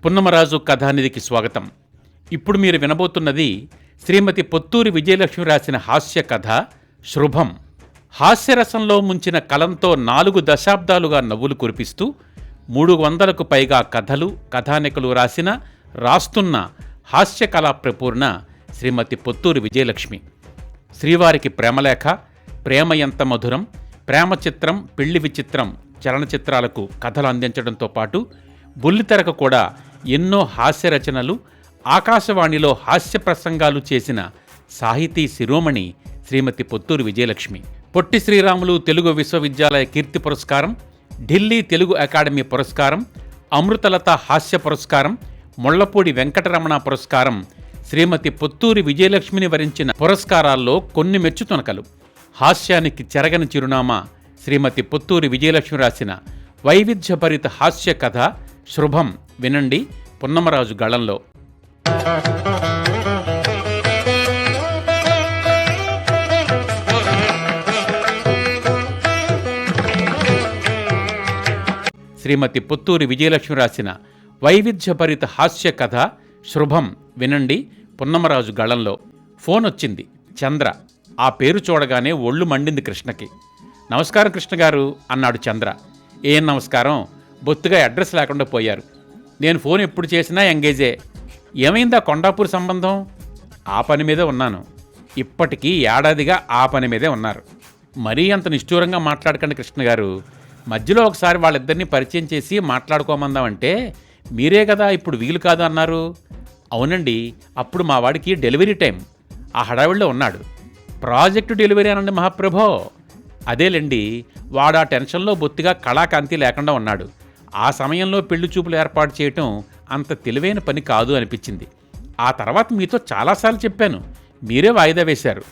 పున్నమరాజు కథానిధికి స్వాగతం. ఇప్పుడు మీరు వినబోతున్నది శ్రీమతి పొత్తూరి విజయలక్ష్మి రాసిన హాస్య కథ శృభం. హాస్యరసంలో ముంచిన కలంతో 4 దశాబ్దాలుగా నవ్వులు కురిపిస్తూ 300కు పైగా కథలు, కథానికలు రాస్తున్న హాస్య కళా ప్రపూర్ణ శ్రీమతి పొత్తూరి విజయలక్ష్మి. శ్రీవారికి ప్రేమలేఖ, ప్రేమ ఎంత మధురం, ప్రేమ చిత్రం, పెళ్లి విచిత్రం చలనచిత్రాలకు కథలు అందించడంతో పాటు బుల్లితెరకు కూడా ఎన్నో హాస్య రచనలు, ఆకాశవాణిలో హాస్య ప్రసంగాలు చేసిన సాహితీ శిరోమణి శ్రీమతి పొత్తూరి విజయలక్ష్మి. పొట్టి శ్రీరాములు తెలుగు విశ్వవిద్యాలయ కీర్తి పురస్కారం, ఢిల్లీ తెలుగు అకాడమీ పురస్కారం, అమృతలత హాస్య పురస్కారం, ముళ్లపూడి వెంకటరమణ పురస్కారం శ్రీమతి పొత్తూరి విజయలక్ష్మిని వరించిన పురస్కారాల్లో కొన్ని మెచ్చుతునకలు. హాస్యానికి చెరగని చిరునామా శ్రీమతి పొత్తూరి విజయలక్ష్మి రాసిన వైవిధ్యభరిత హాస్య కథ శృభం. వినండి పున్నమరాజు గళంలో. శ్రీమతి పొత్తూరి విజయలక్ష్మి రాసిన వైవిధ్యభరిత హాస్య కథ శృభం. వినండి పున్నమరాజు గళంలో. ఫోన్ వచ్చింది. చంద్ర. ఆ పేరు చూడగానే ఒళ్ళు మండింది కృష్ణకి. నమస్కారం కృష్ణగారు అన్నాడు చంద్ర. ఏం నమస్కారం, బొత్తుగా అడ్రస్ లేకుండా పోయారు. నేను ఫోన్ ఎప్పుడు చేసినా ఎంగేజే. ఏమైందా కొండాపూర్ సంబంధం? ఆ పని మీదే ఉన్నాను. ఇప్పటికీ ఏడాదిగా ఆ పని మీదే ఉన్నారు. మరీ అంత నిష్ఠూరంగా మాట్లాడకండి కృష్ణగారు. మధ్యలో ఒకసారి వాళ్ళిద్దరినీ పరిచయం చేసి మాట్లాడుకోమందామంటే మీరే కదా ఇప్పుడు వీలు కాదు అన్నారు. అవునండి, అప్పుడు మా వాడికి డెలివరీ టైం. ఆ హడావిడిలో ఉన్నాడు. ప్రాజెక్టు డెలివరీ అనండి మహాప్రభో. అదేలేండి, వాడు ఆ టెన్షన్లో బొత్తిగా కళాకాంతి లేకుండా ఉన్నాడు. ఆ సమయంలో పెళ్లి చూపులు ఏర్పాటు చేయటం అంత తెలివైన పని కాదు అనిపించింది. ఆ తర్వాత మీతో చాలాసార్లు చెప్పాను, మీరే వాయిదా వేశారు.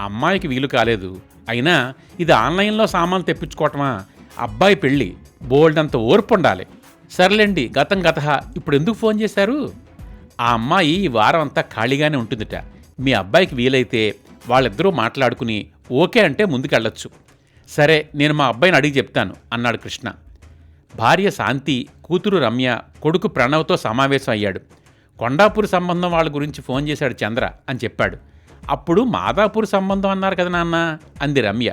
అమ్మాయికి వీలు కాలేదు. అయినా ఇది ఆన్లైన్లో సామాన్లు తెప్పించుకోవటమా? అబ్బాయి పెళ్ళి, బోల్డంత ఓర్పు ఉండాలి. సర్లేండి, గతం గత. ఇప్పుడు ఎందుకు ఫోన్ చేశారు? ఆ అమ్మాయి ఈ వారం అంతా ఖాళీగానే ఉంటుందిట. మీ అబ్బాయికి వీలైతే వాళ్ళిద్దరూ మాట్లాడుకుని ఓకే అంటే ముందుకెళ్ళొచ్చు. సరే, నేను మా అబ్బాయిని అడిగి చెప్తాను అన్నాడు కృష్ణ. భార్య శాంతి, కూతురు రమ్య, కొడుకు ప్రణవ్తో సమావేశం అయ్యాడు. కొండాపూర్ సంబంధం వాళ్ళ గురించి ఫోన్ చేశాడు చంద్ర అని చెప్పాడు. అప్పుడు మాదాపూర్ సంబంధం అన్నారు కదా నాన్న అంది రమ్య.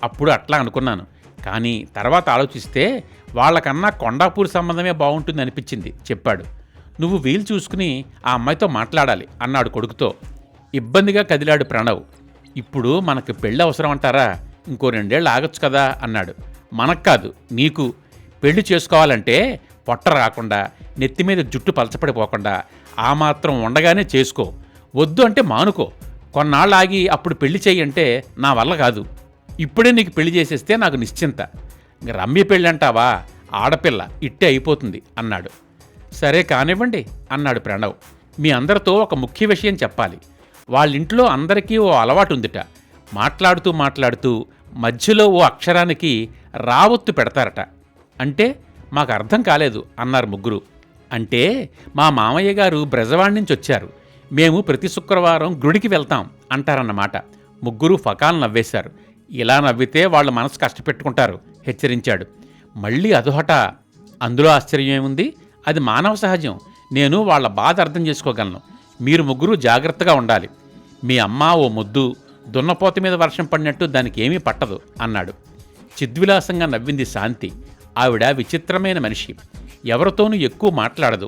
అప్పుడు అట్లా అనుకున్నాను, కానీ తర్వాత ఆలోచిస్తే వాళ్ళకన్నా కొండాపూర్ సంబంధమే బాగుంటుంది అనిపించింది చెప్పాడు. నువ్వు వీలు చూసుకుని ఆ అమ్మాయితో మాట్లాడాలి అన్నాడు కొడుకుతో. ఇబ్బందిగా కదిలాడు ప్రణవ్. ఇప్పుడు మనకు పెళ్ళి అవసరం అంటారా? ఇంకో 2 ఏళ్ళు ఆగొచ్చు కదా అన్నాడు. మనకు కాదు, నీకు. పెళ్లి చేసుకోవాలంటే పొట్ట రాకుండా, నెత్తి మీద జుట్టు పలచపడిపోకుండా ఆ మాత్రం ఉండగానే చేసుకో. వద్దు అంటే మానుకో. కొన్నాళ్ళు ఆగి అప్పుడు పెళ్లి చెయ్యంటే నా వల్ల కాదు. ఇప్పుడే నీకు పెళ్లి చేసేస్తే నాకు నిశ్చింత. రమ్య పెళ్ళి అంటావా? ఆడపిల్ల, ఇట్టే అయిపోతుంది అన్నాడు. సరే కానివ్వండి అన్నాడు ప్రణవ్. మీ అందరితో ఒక ముఖ్య విషయం చెప్పాలి. వాళ్ళింట్లో అందరికీ ఓ అలవాటు ఉందిట. మాట్లాడుతూ మధ్యలో ఓ అక్షరానికి రావొత్తు పెడతారట. అంటే మాకు అర్థం కాలేదు అన్నారు ముగ్గురు. అంటే మా మామయ్య గారు బ్రజవాడి నుంచి వచ్చారు. మేము ప్రతి శుక్రవారం గుడికి వెళ్తాం అంటారన్నమాట. ముగ్గురు ఫకాలు నవ్వేశారు. ఇలా నవ్వితే వాళ్ళు మనసు కష్టపెట్టుకుంటారు హెచ్చరించాడు. మళ్ళీ అదొహట. అందులో ఆశ్చర్యం ఏముంది? అది మానవ సహజం. నేను వాళ్ళ బాధ అర్థం చేసుకోగలను. మీరు ముగ్గురు జాగ్రత్తగా ఉండాలి. మీ అమ్మ ఓ ముద్దు, దున్నపోత మీద వర్షం పడినట్టు దానికి ఏమీ పట్టదు అన్నాడు. చిద్విలాసంగా నవ్వింది శాంతి. ఆవిడ విచిత్రమైన మనిషి. ఎవరితోనూ ఎక్కువ మాట్లాడదు,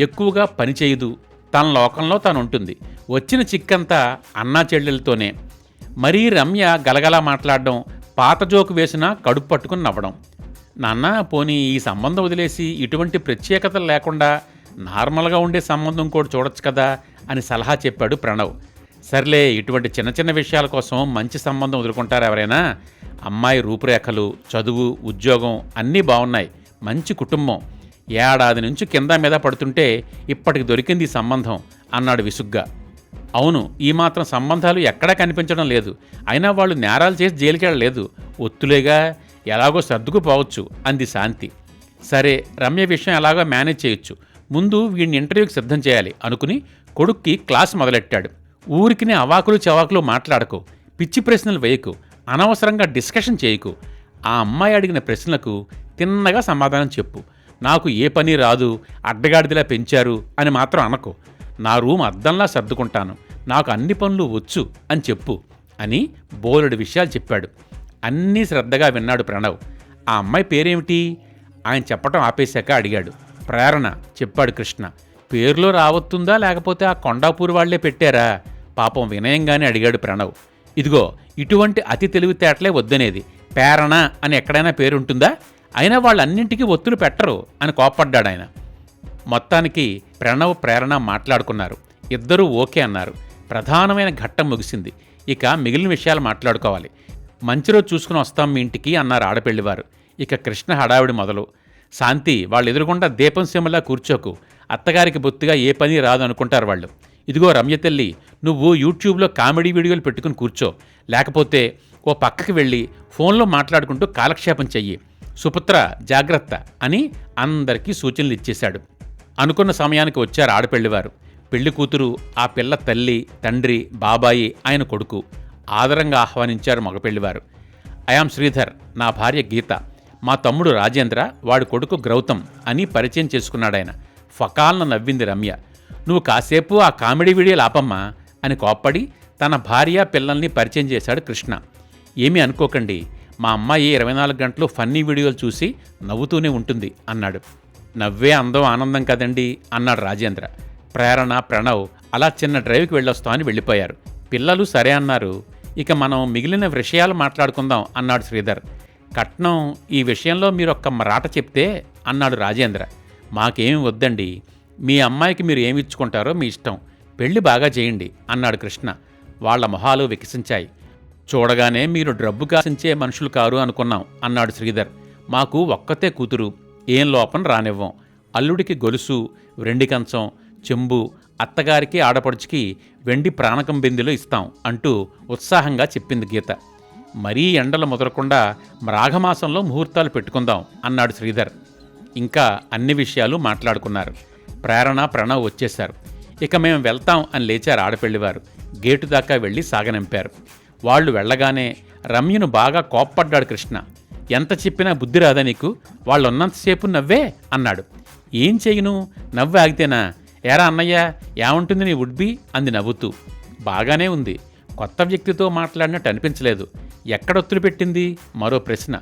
ఎక్కువగా పని చేయదు. తన లోకంలో తాను ఉంటుంది. వచ్చిన చిక్కంతా అన్నా చెల్లెలతోనే. మరీ రమ్య గలగలా మాట్లాడడం, పాత జోకు వేసినా కడుపు పట్టుకుని నవ్వడం. నాన్న, పోనీ ఈ సంబంధం వదిలేసి ఇటువంటి ప్రత్యేకతలు లేకుండా నార్మల్గా ఉండే సంబంధం కూడా చూడొచ్చు కదా అని సలహా చెప్పాడు ప్రణవ్. సర్లే, ఇటువంటి చిన్న చిన్న విషయాల కోసం మంచి సంబంధం వదులుకుంటారు ఎవరైనా? అమ్మాయి రూపురేఖలు, చదువు, ఉద్యోగం అన్నీ బాగున్నాయి. మంచి కుటుంబం. ఏడాది నుంచి కింద మీద పడుతుంటే ఇప్పటికి దొరికింది ఈ సంబంధం అన్నాడు విసుగ్గా. అవును, ఈ మాత్రం సంబంధాలు ఎక్కడా కనిపించడం లేదు. అయినా వాళ్ళు నేరాలు చేసి జైలుకెళ్ళలేదు. ఒత్తులేగా, ఎలాగో సర్దుకుపోవచ్చు అంది శాంతి. సరే, రమ్య విషయం ఎలాగో మేనేజ్ చేయొచ్చు. ముందు వీడిని ఇంటర్వ్యూకి సిద్ధం చేయాలి అనుకుని కొడుక్కి క్లాస్ మొదలెట్టాడు. ఊరికినే అవాకులు చవాకులు మాట్లాడకు, పిచ్చి ప్రశ్నలు వేయకు, అనవసరంగా డిస్కషన్ చేయకు. ఆ అమ్మాయి అడిగిన ప్రశ్నలకు తిన్నగా సమాధానం చెప్పు. నాకు ఏ పని రాదు, అడ్డగాడిదిలా పెంచారు అని మాత్రం అనకు. నా రూమ్ అద్దంలా సర్దుకుంటాను, నాకు అన్ని పనులు వచ్చు అని చెప్పు అని బోలెడు విషయాలు చెప్పాడు. అన్నీ శ్రద్ధగా విన్నాడు ప్రణవ్. ఆ అమ్మాయి పేరేమిటి? ఆయన చెప్పటం ఆపేశాక అడిగాడు. ప్రేరణ చెప్పాడు కృష్ణ. పేరులో రావస్తుందా లేకపోతే ఆ కొండాపూర్ వాళ్లే పెట్టారా? పాపం వినయంగానే అడిగాడు ప్రణవ్. ఇదిగో ఇటువంటి అతి తెలివితేటలే వద్దనేది. ప్రేరణ అని ఎక్కడైనా పేరుంటుందా? అయినా వాళ్ళన్నింటికీ ఒత్తులు పెట్టరు అని కోప్పడ్డాడు ఆయన. మొత్తానికి ప్రణవ్ ప్రేరణ మాట్లాడుకున్నారు. ఇద్దరూ ఓకే అన్నారు. ప్రధానమైన ఘట్టం ముగిసింది. ఇక మిగిలిన విషయాలు మాట్లాడుకోవాలి. మంచి రోజు చూసుకుని వస్తాం మీ ఇంటికి అన్నారు ఆడపెళ్లివారు. ఇక కృష్ణ హడావిడి మొదలు. శాంతి, వాళ్ళు ఎదురుగుండా దీపం సీమలా కూర్చోకు, అత్తగారికి బొత్తిగా ఏ పని రాదు అనుకుంటారు వాళ్ళు. ఇదిగో రమ్యతల్లి, నువ్వు యూట్యూబ్లో కామెడీ వీడియోలు పెట్టుకుని కూర్చో, లేకపోతే ఓ పక్కకి వెళ్ళి ఫోన్లో మాట్లాడుకుంటూ కాలక్షేపం చెయ్యి. సుపుత్ర జాగ్రత్త అని అందరికీ సూచనలు ఇచ్చేశాడు. అనుకున్న సమయానికి వచ్చారు ఆడపెళ్లివారు. పెళ్లి కూతురు, ఆ పిల్ల తల్లి, తండ్రి, బాబాయి, ఆయన కొడుకు ఆదరంగా ఆహ్వానించారు మగపెళ్లివారు. ఐయామ్ శ్రీధర్, నా భార్య గీత, మా తమ్ముడు రాజేంద్ర, వాడి కొడుకు గౌతమ్ అని పరిచయం చేసుకున్నాడాయన. ఫకాలను నవ్వింది రమ్య. నువ్వు కాసేపు ఆ కామెడీ వీడియోలు ఆపమ్మా అని కోప్పడి తన భార్య పిల్లల్ని పరిచయం చేశాడు కృష్ణ. ఏమీ అనుకోకండి, మా అమ్మాయి 24 గంటలు ఫన్నీ వీడియోలు చూసి నవ్వుతూనే ఉంటుంది అన్నాడు. నవ్వే అందం ఆనందం కదండి అన్నాడు రాజేంద్ర. ప్రేరణ, ప్రణవ్ అలా చిన్న డ్రైవ్కి వెళ్ళొస్తామని వెళ్ళిపోయారు. పిల్లలు సరే అన్నారు. ఇక మనం మిగిలిన విషయాలు మాట్లాడుకుందాం అన్నాడు శ్రీధర్. కట్నం ఈ విషయంలో మీరొక్క మాట చెప్తే అన్నాడు రాజేంద్ర. మాకేమి వద్దండి, మీ అమ్మాయికి మీరు ఏమిచ్చుకుంటారో మీ ఇష్టం, పెళ్లి బాగా చేయండి అన్నాడు కృష్ణ. వాళ్ల మొహాలు వికసించాయి. చూడగానే మీరు డబ్బు కాసించే మనుషులు కారు అనుకున్నాం అన్నాడు శ్రీధర్. మాకు ఒక్కతే కూతురు, ఏం లోపం రానివ్వం. అల్లుడికి గొలుసు, వెండి కంచం, చెంబు, అత్తగారికి ఆడపడుచుకి వెండి ప్రాణకం బిందెలు ఇస్తాం అంటూ ఉత్సాహంగా చెప్పింది గీత. మరీ ఎండలు ముదరకుండా మాఘమాసంలో ముహూర్తాలు పెట్టుకుందాం అన్నాడు శ్రీధర్. ఇంకా అన్ని విషయాలు మాట్లాడుకున్నారు. ప్రేరణ, ప్రణవ్ వచ్చేశారు. ఇక మేము వెళ్తాం అని లేచారు ఆడపెళ్లివారు. గేటు దాకా వెళ్ళి సాగనంపారు. వాళ్ళు వెళ్ళగానే రమ్యను బాగా కోప్పడ్డాడు కృష్ణ. ఎంత చెప్పినా బుద్ధి రాదా నీకు? వాళ్ళున్నంతసేపు నవ్వే అన్నాడు. ఏం చెయ్యను, నవ్వు ఆగితేనా? ఏరా అన్నయ్య, ఏముంటుంది నీ వుడ్బీ అంది నవ్వుతూ. బాగానే ఉంది, కొత్త వ్యక్తితో మాట్లాడినట్టు అనిపించలేదు. ఎక్కడొత్తులు పెట్టింది? మరో ప్రశ్న.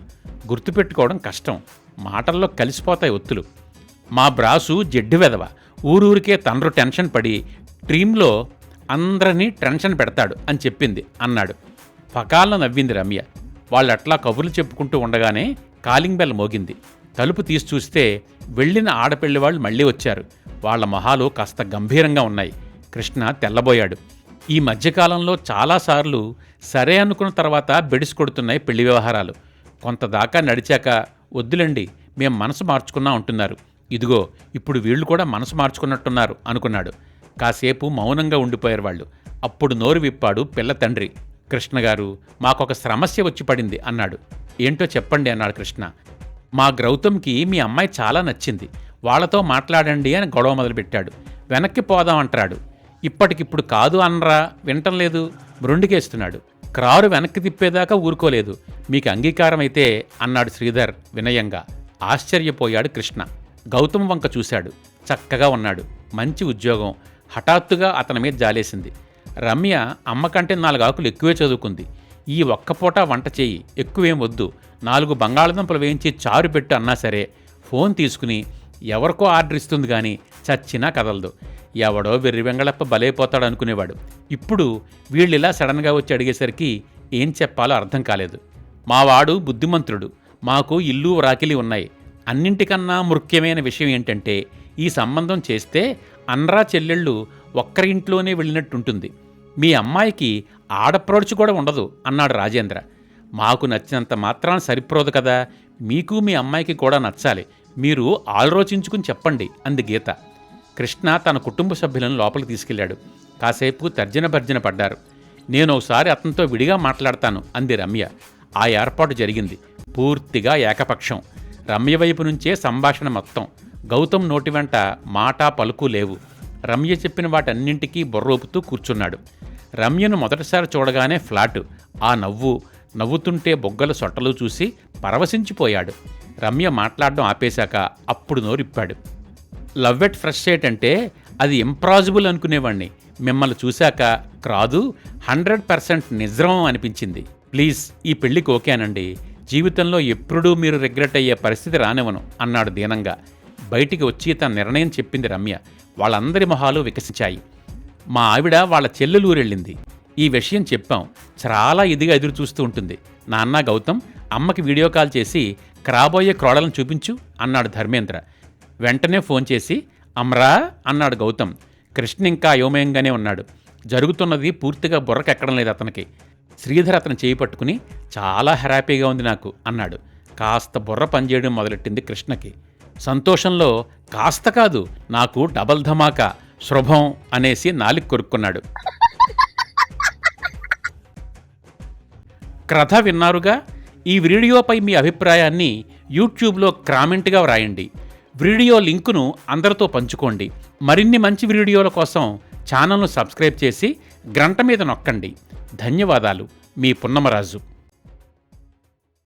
గుర్తుపెట్టుకోవడం కష్టం, మాటల్లో కలిసిపోతాయి ఒత్తులు. మా బ్రాసు జడ్డి వెదవ, ఊరూరికే తండ్రు టెన్షన్ పడి ట్రీమ్లో అందరినీ టెన్షన్ పెడతాడు అని చెప్పింది అన్నాడు. ఫకాలను నవ్వింది రమ్య. వాళ్ళట్లా కబుర్లు చెప్పుకుంటూ ఉండగానే కాలింగ్ బెల్ మోగింది. తలుపు తీసి చూస్తే వెళ్ళిన ఆడపెళ్లి వాళ్ళు మళ్ళీ వచ్చారు. వాళ్ల మొహాలు కాస్త గంభీరంగా ఉన్నాయి. కృష్ణ తెల్లబోయాడు. ఈ మధ్యకాలంలో చాలాసార్లు సరే అనుకున్న తర్వాత బెడిసి కొడుతున్నాయి పెళ్లి వ్యవహారాలు. కొంతదాకా నడిచాక వద్దులండి, మేం మనసు మార్చుకున్నా ఉంటున్నారు. ఇదిగో ఇప్పుడు వీళ్లు కూడా మనసు మార్చుకున్నట్టున్నారు అనుకున్నాడు. కాసేపు మౌనంగా ఉండిపోయారు వాళ్ళు. అప్పుడు నోరు విప్పాడు పిల్ల తండ్రి. కృష్ణగారు, మాకొక సమస్య వచ్చి పడింది అన్నాడు. ఏంటో చెప్పండి అన్నాడు కృష్ణ. మా గౌతమ్కి మీ అమ్మాయి చాలా నచ్చింది, వాళ్లతో మాట్లాడండి అని గొడవ మొదలుపెట్టాడు. వెనక్కి పోదామంటాడు. ఇప్పటికిప్పుడు కాదు అనరా, వింటం లేదు, మృండికేస్తున్నాడు. క్రారు వెనక్కి తిప్పేదాకా ఊరుకోలేదు. మీకు అంగీకారం అయితే అన్నాడు శ్రీధర్ వినయంగా. ఆశ్చర్యపోయాడు కృష్ణ. గౌతమ్ వంక చూశాడు. చక్కగా ఉన్నాడు, మంచి ఉద్యోగం. హఠాత్తుగా అతని మీద జాలేసింది. రమ్య అమ్మకంటే 4 ఆకులు ఎక్కువే చదువుకుంది. ఈ ఒక్కపూట వంట చేయి, ఎక్కువేం వద్దు, 4 బంగాళదుంపలు వేయించి చారు పెట్టు అన్నా సరే ఫోన్ తీసుకుని ఎవరికో ఆర్డర్ ఇస్తుంది కానీ చచ్చినా కదలదు. ఎవడో వెర్రి వెంగళప్ప బలైపోతాడు అనుకునేవాడు. ఇప్పుడు వీళ్ళిలా సడన్గా వచ్చి అడిగేసరికి ఏం చెప్పాలో అర్థం కాలేదు. మావాడు బుద్ధిమంతుడు, మాకు ఇల్లు రాకిలి ఉన్నాయి. అన్నింటికన్నా ముఖ్యమైన విషయం ఏంటంటే ఈ సంబంధం చేస్తే అన్రా చెల్లెళ్ళు ఒక్కరి ఇంట్లోనే వెళ్ళినట్టుంటుంది. మీ అమ్మాయికి ఆడప్రోడ్చి కూడా ఉండదు అన్నాడు రాజేంద్ర. మాకు నచ్చినంత మాత్రాన సరిపోదు కదా, మీకు మీ అమ్మాయికి కూడా నచ్చాలి, మీరు ఆలోచించుకుని చెప్పండి అంది గీత. కృష్ణ తన కుటుంబ సభ్యులను లోపలికి తీసుకెళ్లాడు. కాసేపు తర్జన భర్జన పడ్డారు. నేనోసారి అతనితో విడిగా మాట్లాడతాను అంది రమ్య. ఆ ఏర్పాటు జరిగింది. పూర్తిగా ఏకపక్షం. రమ్య వైపు నుంచే సంభాషణ మొత్తం. గౌతమ్ నోటి వెంట మాటా పలుకు లేవు. రమ్య చెప్పిన వాటన్నింటికీ బొర్రోపుతూ కూర్చున్నాడు. రమ్యను మొదటిసారి చూడగానే ఫ్లాటు. ఆ నవ్వుతుంటే బొగ్గల సొట్టలు చూసి పరవశించిపోయాడు. రమ్య మాట్లాడడం ఆపేశాక అప్పుడు నోరిప్పాడు. లవ్ ఎట్ ఫస్ట్ సైట్ అంటే అది ఇంపాసిబుల్ అనుకునేవాణ్ణి. మిమ్మల్ని చూశాక కాదు 100% నిజం అనిపించింది. ప్లీజ్ ఈ పెళ్లికి ఓకేనండి. జీవితంలో ఎప్పుడూ మీరు రిగ్రెట్ అయ్యే పరిస్థితి రానివ్వను అన్నాడు దీనంగా. బయటికి వచ్చి తన నిర్ణయం చెప్పింది రమ్య. వాళ్ళందరి మొహాలు వికసించాయి. మా ఆవిడ వాళ్ళ చెల్లెలూరెళ్ళింది. ఈ విషయం చెప్పాం. చాలా ఇదిగా ఎదురు చూస్తూ ఉంటుంది. నాన్న గౌతమ్, అమ్మకి వీడియో కాల్ చేసి రాబోయే క్రోడలను చూపించు అన్నాడు ధర్మేంద్ర. వెంటనే ఫోన్ చేసి అమ్రా అన్నాడు గౌతమ్. కృష్ణ ఇంకా అయోమయంగానే ఉన్నాడు. జరుగుతున్నది పూర్తిగా బుర్రకెక్కడం లేదు అతనికి. శ్రీధర్ అతను చేయి పట్టుకుని చాలా హ్యాపీగా ఉంది నాకు అన్నాడు. కాస్త బుర్ర పనిచేయడం మొదలెట్టింది కృష్ణకి. సంతోషంలో కాస్త కాదు, నాకు డబల్ ధమాకా శుభం అనేసి నాలిక కొరుక్కున్నాడు. కథ విన్నారుగా. ఈ వీడియోపై మీ అభిప్రాయాన్ని యూట్యూబ్లో కామెంట్గా వ్రాయండి. వీడియో లింకును అందరితో పంచుకోండి. మరిన్ని మంచి వీడియోల కోసం ఛానల్ను సబ్స్క్రైబ్ చేసి గంట మీద నొక్కండి. ధన్యవాదాలు. మీ పున్నమరాజు.